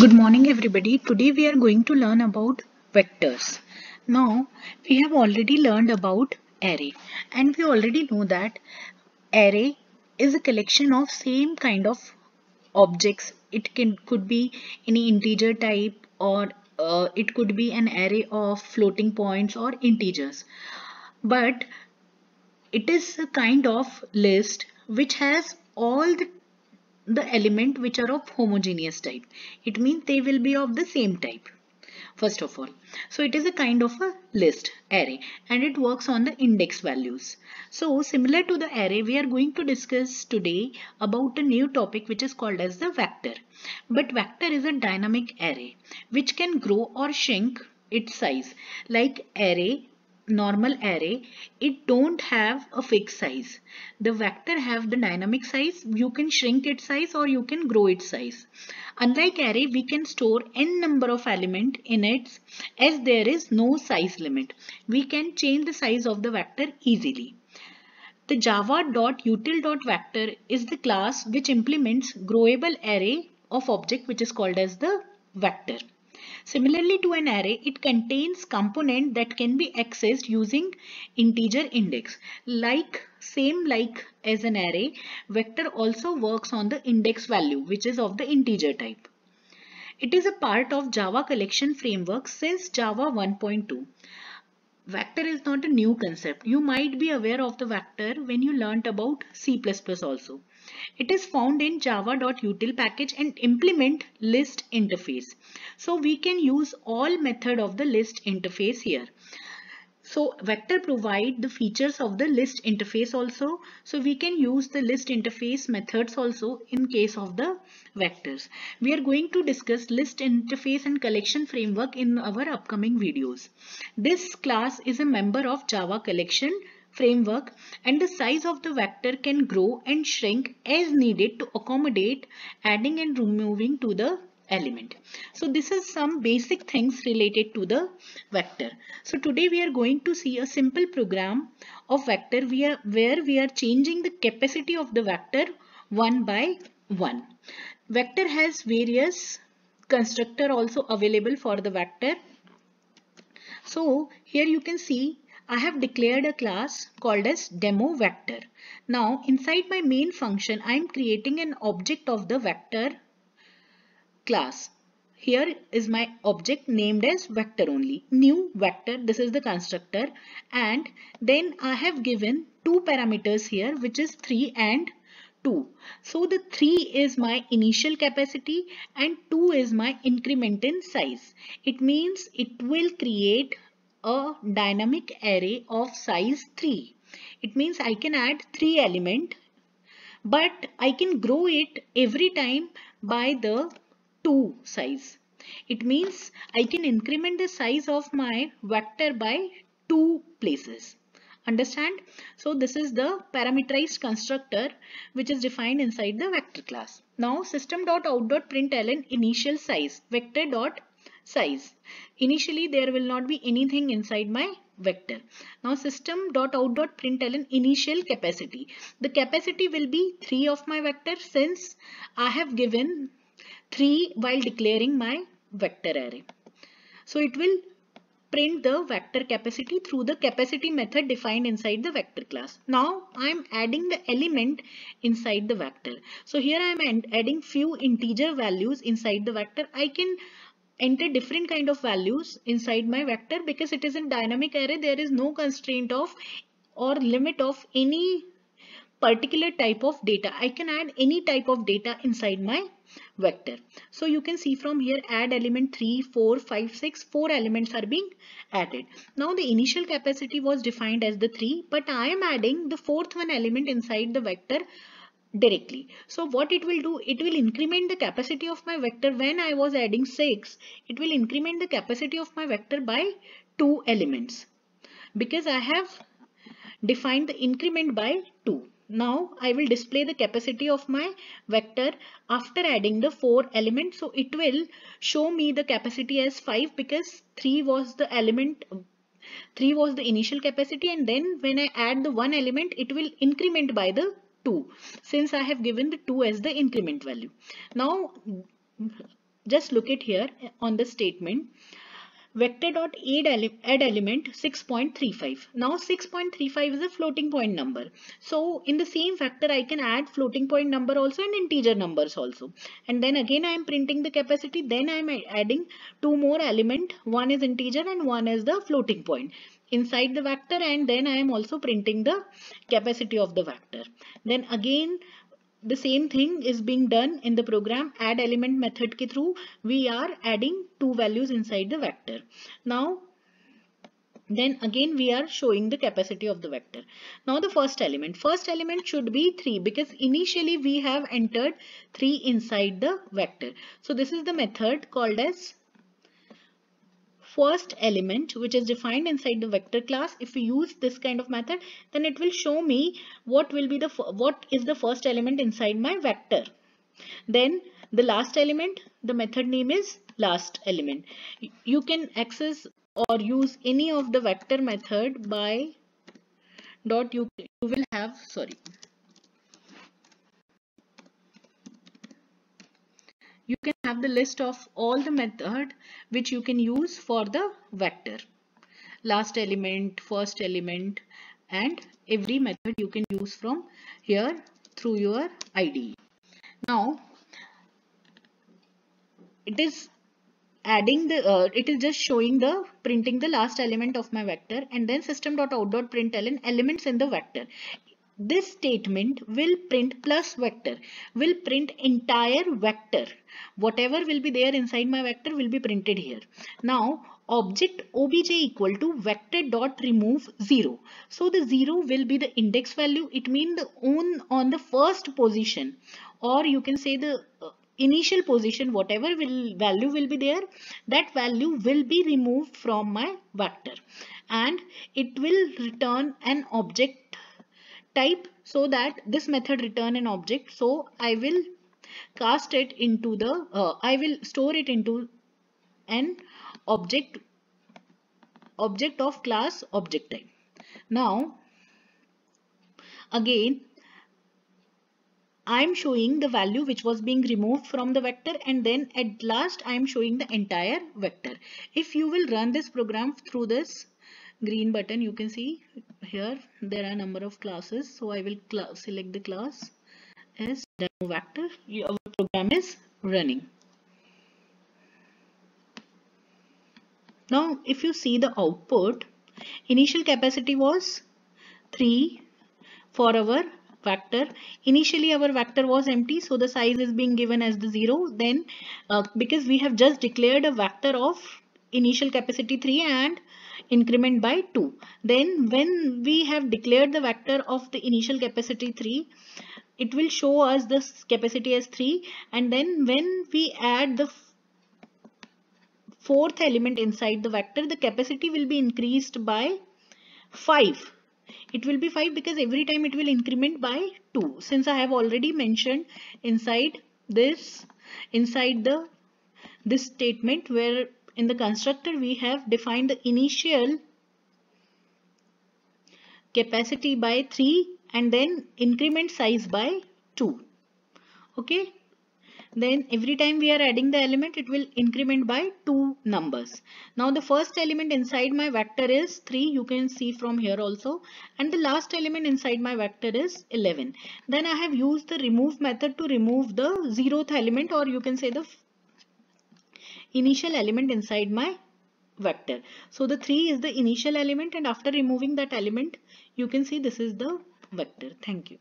Good morning everybody. Today we are going to learn about vectors. Now we have already learned about array and we already know that array is a collection of same kind of objects. It could be any integer type or it could be an array of floating points or integers. But it is a kind of list which has all the element which are of homogeneous type. It means they will be of the same type first of all. So it is a kind of a list array and it works on the index values. So similar to the array, we are going to discuss today about a new topic which is called as the vector. But vector is a dynamic array which can grow or shrink its size. Like normal array, it don't have a fixed size. The vector have the dynamic size. You can shrink its size or you can grow its size. Unlike array, we can store n number of element in it as there is no size limit. We can change the size of the vector easily. The java.util.vector is the class which implements growable array of object which is called as the vector. Similarly to an array, it contains component that can be accessed using integer index. Same like as an array, vector also works on the index value which is of the integer type. It is a part of Java collection framework since Java 1.2. Vector is not a new concept. You might be aware of the vector when you learnt about C++ also. It is found in java.util package and implement list interface. So we can use all method of the list interface here. So vector provide the features of the list interface also. So we can use the list interface methods also in case of the vectors. We are going to discuss list interface and collection framework in our upcoming videos. This class is a member of Java collection framework and the size of the vector can grow and shrink as needed to accommodate adding and removing to the element. So this is some basic things related to the vector. So today we are going to see a simple program of vector where we are changing the capacity of the vector one by one. Vector has various constructor also available for the vector. So here you can see I have declared a class called as demo vector. Now inside my main function I am creating an object of the vector class. Here is my object named as vector only. New vector, this is the constructor, and then I have given two parameters here which is 3 and 2. So the 3 is my initial capacity and 2 is my increment in size. It means it will create a dynamic array of size 3. It means I can add 3 elements, but I can grow it every time by the 2 size. It means I can increment the size of my vector by 2 places. Understand? So this is the parameterized constructor which is defined inside the vector class. Now system.out.println initial size vector.size. Initially there will not be anything inside my vector. Now system.out.println initial capacity. The capacity will be 3 of my vector since I have given 3 while declaring my vector array. So it will print the vector capacity through the capacity method defined inside the vector class. Now I am adding the element inside the vector. So here I am adding few integer values inside the vector. I can enter different kind of values inside my vector because it is a dynamic array. There is no constraint of or limit of any particular type of data. I can add any type of data inside my vector. So you can see from here add element 3, 4, 5, 6, 4 elements are being added. Now the initial capacity was defined as the 3, but I am adding the fourth one element inside the vector directly. So what it will do, it will increment the capacity of my vector. When I was adding 6, it will increment the capacity of my vector by 2 elements because I have defined the increment by 2. Now I will display the capacity of my vector after adding the 4 elements. So it will show me the capacity as 5 because 3 was the initial capacity, and then when I add the 1 element it will increment by the 2 since I have given the 2 as the increment value. Now just look at here on the statement. Vector dot add element 6.35. Now 6.35 is a floating point number. So in the same vector I can add floating point number also and integer numbers also. And then again I am printing the capacity. Then I am adding two more element. One is integer and one is the floating point inside the vector, and then I am also printing the capacity of the vector. Then again the same thing is being done in the program add element method ke through. We are adding two values inside the vector. Now then again we are showing the capacity of the vector. Now the first element should be 3 because initially we have entered 3 inside the vector. So this is the method called as first element, which is defined inside the vector class. If we use this kind of method, then it will show me what is the first element inside my vector. Then the last element, the method name is last element. You can access or use any of the vector method by dot. You will have, sorry, you can have the list of all the method which you can use for the vector. Last element, first element, and every method you can use from here through your IDE. Now it is adding the it is just showing the printing the last element of my vector, and then system.out.println elements in the vector. This statement will print plus vector, will print entire vector. Whatever will be there inside my vector will be printed here. Now object obj equal to vector dot remove 0. So the 0 will be the index value. It means the on the first position, or you can say the initial position, whatever value will be there, that value will be removed from my vector, and it will return an object type, so that this method return an object. So I will cast it into the I will store it into an object of class object type. Now again I am showing the value which was being removed from the vector, and then at last I am showing the entire vector. If you will run this program through this green button, you can see here there are a number of classes. So I will select the class as demo vector. Our program is running. Now if you see the output, initial capacity was 3 for our vector. Initially our vector was empty, so the size is being given as the 0. Then because we have just declared a vector of initial capacity 3 and increment by 2, then when we have declared the vector of the initial capacity 3, it will show us this capacity as 3, and then when we add the fourth element inside the vector, the capacity will be increased by 5. It will be 5 because every time it will increment by 2. Since I have already mentioned inside this statement, where in the constructor we have defined the initial capacity by 3 and then increment size by 2. Okay. Then every time we are adding the element, it will increment by 2 numbers. Now the first element inside my vector is 3, you can see from here also, and the last element inside my vector is 11. Then I have used the remove method to remove the 0th element, or you can say the initial element inside my vector. So the 3 is the initial element, and after removing that element, you can see this is the vector. Thank you.